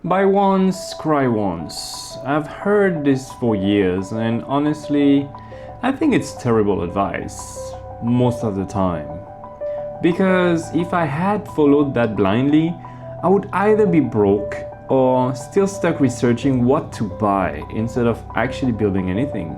Buy once, cry once. I've heard this for years, and honestly, I think it's terrible advice most of the time. Because if I had followed that blindly, I would either be broke or still stuck researching what to buy instead of actually building anything.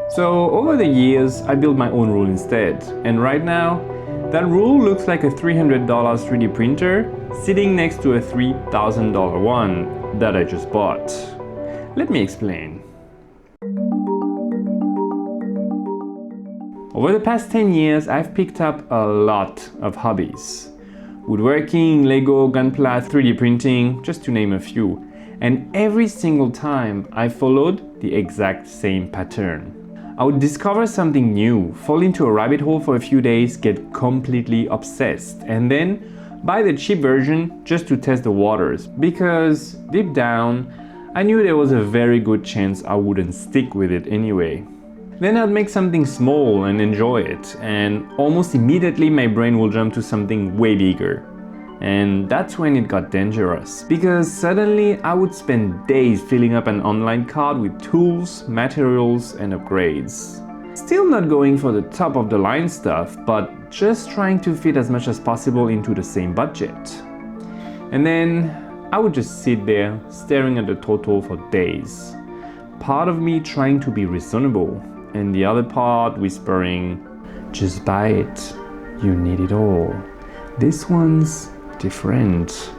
So over the years, I built my own rule instead, and right now, that rule looks like a $300 3D printer sitting next to a $3,000 one that I just bought. Let me explain. Over the past 10 years, I've picked up a lot of hobbies. Woodworking, Lego, gunpla, 3D printing, just to name a few. And every single time I followed the exact same pattern. I would discover something new, fall into a rabbit hole for a few days, get completely obsessed, and then buy the cheap version just to test the waters. Because deep down, I knew there was a very good chance I wouldn't stick with it anyway. Then I'd make something small and enjoy it, and almost immediately my brain will jump to something way bigger. And that's when it got dangerous, because suddenly I would spend days filling up an online cart with tools, materials, and upgrades. Still not going for the top of the line stuff, but just trying to fit as much as possible into the same budget. And then I would just sit there staring at the total for days. Part of me trying to be reasonable, and the other part whispering, just buy it, you need it all. This one's different.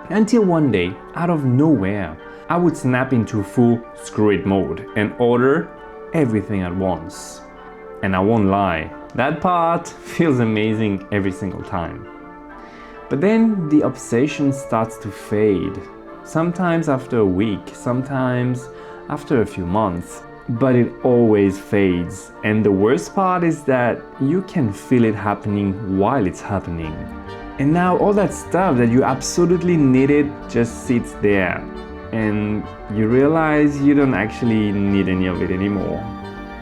Until one day, out of nowhere, I would snap into full screw it mode and order everything at once. And I won't lie, that part feels amazing every single time. But then the obsession starts to fade. Sometimes after a week, sometimes after a few months. But it always fades. And the worst part is that you can feel it happening while it's happening. And now all that stuff that you absolutely needed just sits there. And you realize you don't actually need any of it anymore.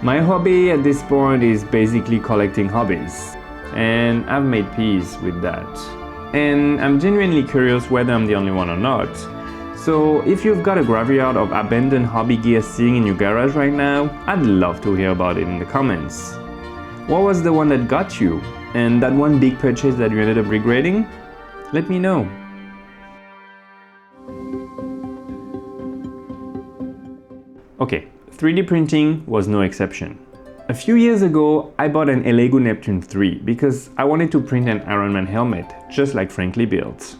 My hobby at this point is basically collecting hobbies. And I've made peace with that. And I'm genuinely curious whether I'm the only one or not. So if you've got a graveyard of abandoned hobby gear sitting in your garage right now, I'd love to hear about it in the comments. What was the one that got you? And that one big purchase that you ended up regretting? Let me know. Okay, 3D printing was no exception. A few years ago, I bought an Lego Neptune 3 because I wanted to print an Iron Man helmet, just like Frankly built.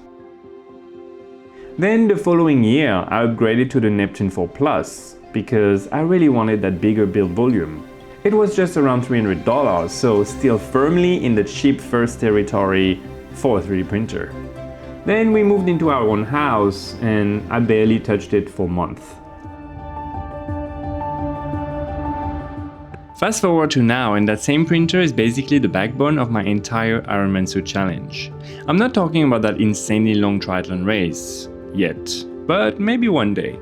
Then the following year, I upgraded to the Neptune 4 Plus because I really wanted that bigger build volume. It was just around $300, so still firmly in the cheap first territory for a 3D printer. Then we moved into our own house and I barely touched it for a month. Fast forward to now, and that same printer is basically the backbone of my entire Ironman suit challenge. I'm not talking about that insanely long triathlon race yet, but maybe one day.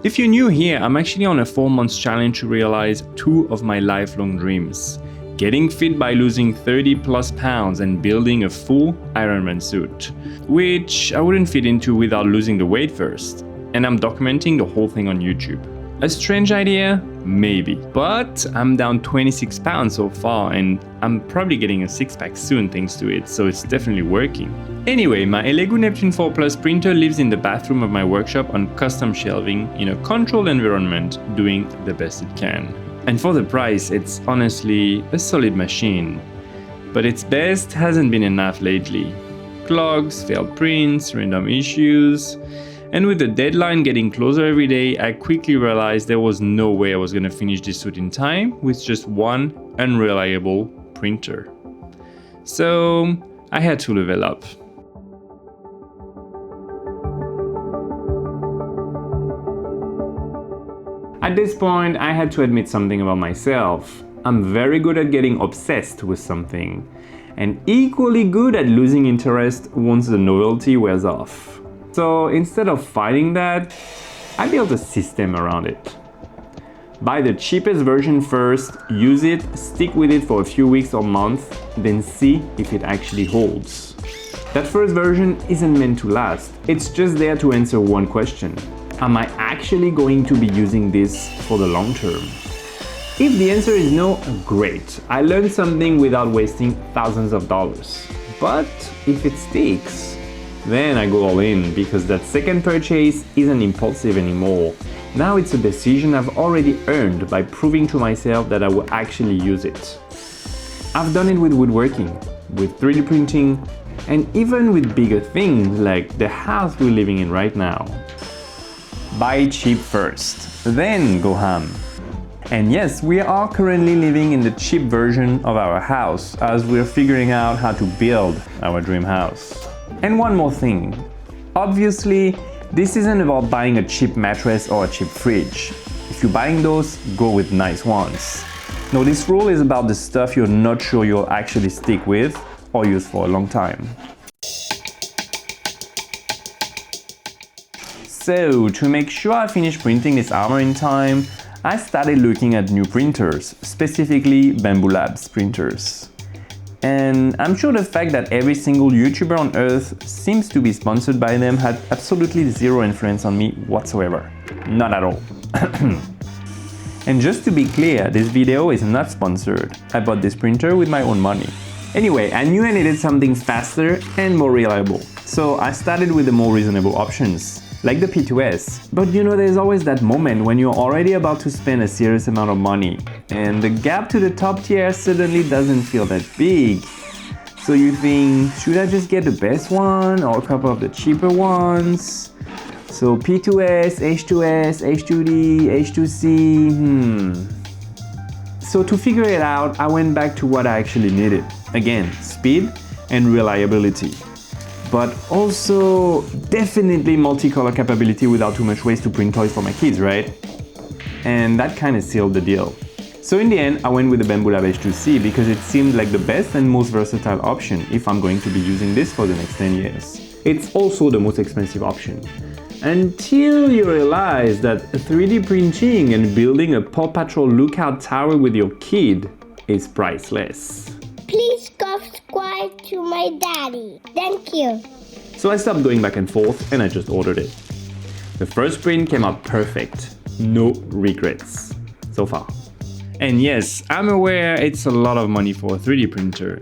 If you're new here, I'm actually on a 4-month challenge to realize 2 of my lifelong dreams. Getting fit by losing 30 plus pounds and building a full Ironman suit, which I wouldn't fit into without losing the weight first. And I'm documenting the whole thing on YouTube. A strange idea? Maybe. But I'm down 26 pounds so far, and I'm probably getting a 6-pack soon thanks to it, so it's definitely working. Anyway, my Lego Neptune 4 Plus printer lives in the bathroom of my workshop on custom shelving in a controlled environment, doing the best it can. And for the price, it's honestly a solid machine. But its best hasn't been enough lately. Clogs, failed prints, random issues. And with the deadline getting closer every day, I quickly realized there was no way I was going to finish this suit in time with just one unreliable printer. So I had to level up. At this point, I had to admit something about myself. I'm very good at getting obsessed with something, and equally good at losing interest once the novelty wears off. So instead of fighting that, I built a system around it. Buy the cheapest version first, use it, stick with it for a few weeks or months, then see if it actually holds. That first version isn't meant to last. It's just there to answer one question. Am I actually going to be using this for the long term? If the answer is no, great. I learned something without wasting thousands of dollars. But if it sticks, then I go all in, because that second purchase isn't impulsive anymore. Now it's a decision I've already earned by proving to myself that I will actually use it. I've done it with woodworking, with 3D printing, and even with bigger things like the house we're living in right now. Buy cheap first, then go ham. And yes, we are currently living in the cheap version of our house as we're figuring out how to build our dream house. And one more thing. Obviously, this isn't about buying a cheap mattress or a cheap fridge. If you're buying those, go with nice ones. No, this rule is about the stuff you're not sure you'll actually stick with or use for a long time. So, to make sure I finish printing this armor in time, I started looking at new printers, specifically Bambulab printers. And I'm sure the fact that every single YouTuber on earth seems to be sponsored by them had absolutely zero influence on me whatsoever. Not at all. And just to be clear, this video is not sponsored. I bought this printer with my own money. Anyway, I knew I needed something faster and more reliable, so I started with the more reasonable options, like the P2S. But you know, there's always that moment when you're already about to spend a serious amount of money, and the gap to the top tier suddenly doesn't feel that big. So you think, should I just get the best one or a couple of the cheaper ones? So P2S, H2S, H2D, H2C, So to figure it out, I went back to what I actually needed. Again, speed and reliability. But also definitely multicolor capability without too much waste to print toys for my kids, right? And that kind of sealed the deal. So in the end, I went with the Bambulab H2C because it seemed like the best and most versatile option if I'm going to be using this for the next 10 years. It's also the most expensive option. Until you realize that 3D printing and building a Paw Patrol lookout tower with your kid is priceless. Please subscribe to my daddy. Thank you. So I stopped going back and forth and I just ordered it. The first print came out perfect. No regrets. So far. And yes, I'm aware it's a lot of money for a 3D printer.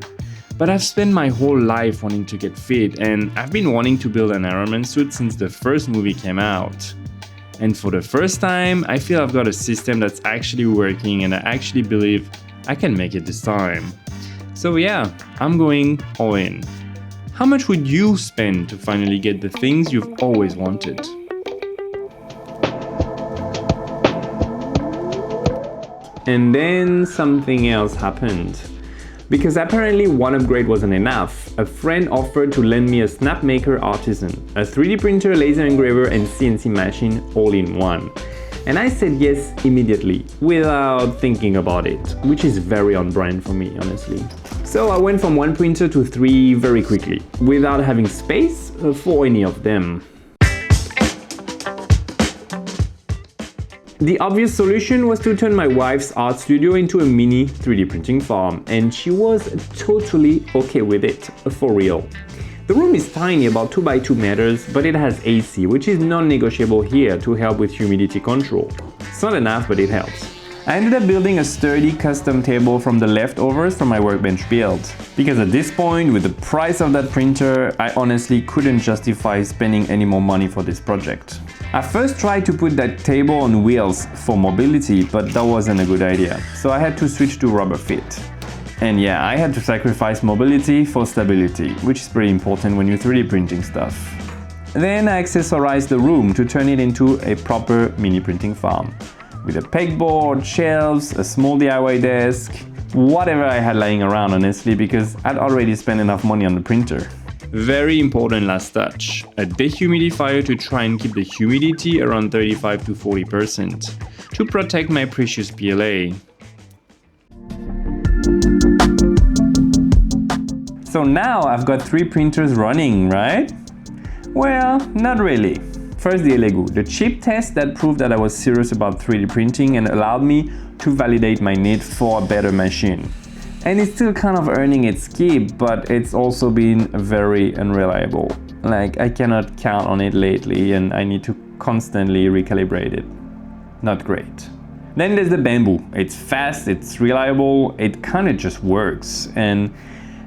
But I've spent my whole life wanting to get fit, and I've been wanting to build an Iron Man suit since the first movie came out. And for the first time, I feel I've got a system that's actually working, and I actually believe I can make it this time. So yeah, I'm going all in. How much would you spend to finally get the things you've always wanted? And then something else happened. Because apparently one upgrade wasn't enough, a friend offered to lend me a Snapmaker Artisan, a 3D printer, laser engraver and CNC machine all in one. And I said yes immediately, without thinking about it, which is very on brand for me, honestly. So I went from one printer to 3 very quickly, without having space for any of them. The obvious solution was to turn my wife's art studio into a mini 3D printing farm, and she was totally okay with it, for real. The room is tiny, about 2 by 2 meters, but it has AC, which is non-negotiable here to help with humidity control. It's not enough, but it helps. I ended up building a sturdy custom table from the leftovers from my workbench build. Because at this point, with the price of that printer, I honestly couldn't justify spending any more money for this project. I first tried to put that table on wheels for mobility, but that wasn't a good idea, so I had to switch to rubber fit. And yeah, I had to sacrifice mobility for stability, which is pretty important when you're 3D printing stuff. Then I accessorized the room to turn it into a proper mini printing farm. With a pegboard, shelves, a small DIY desk, whatever I had lying around, honestly, because I'd already spent enough money on the printer. Very important last touch, a dehumidifier to try and keep the humidity around 35 to 40% to protect my precious PLA. So now I've got 3 printers running, right? Well, not really. First, the Lego, the cheap test that proved that I was serious about 3D printing and allowed me to validate my need for a better machine. And it's still kind of earning its keep, but it's also been very unreliable. Like, I cannot count on it lately and I need to constantly recalibrate it. Not great. Then there's the Bamboo. It's fast, it's reliable, it kind of just works. And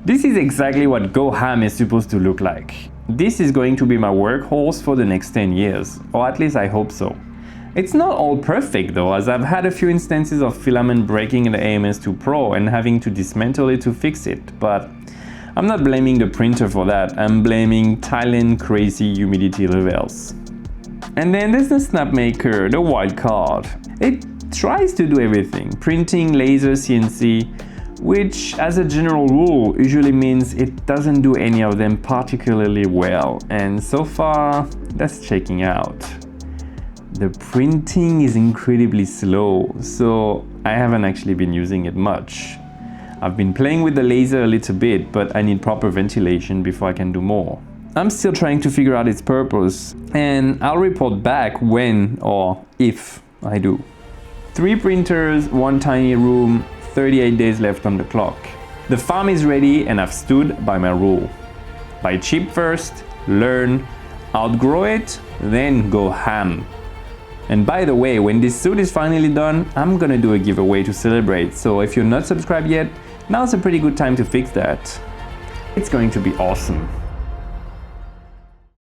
this is exactly what Go Ham is supposed to look like. This is going to be my workhorse for the next 10 years, or at least I hope so. It's not all perfect though, as I've had a few instances of filament breaking in the AMS2 Pro and having to dismantle it to fix it, but I'm not blaming the printer for that, I'm blaming Thailand crazy humidity levels. And then there's the Snapmaker, the wild card. It tries to do everything, printing, laser, CNC, which as a general rule usually means it doesn't do any of them particularly well, and so far that's checking out. The printing is incredibly slow, so I haven't actually been using it much. I've been playing with the laser a little bit, but I need proper ventilation before I can do more. I'm still trying to figure out its purpose, and I'll report back when or if I do. 3 printers, 1 tiny room, 38 days left on the clock. The farm is ready and I've stood by my rule. Buy cheap first, learn, outgrow it, then go ham. And by the way, when this suit is finally done, I'm gonna do a giveaway to celebrate, so if you're not subscribed yet, now's a pretty good time to fix that. It's going to be awesome.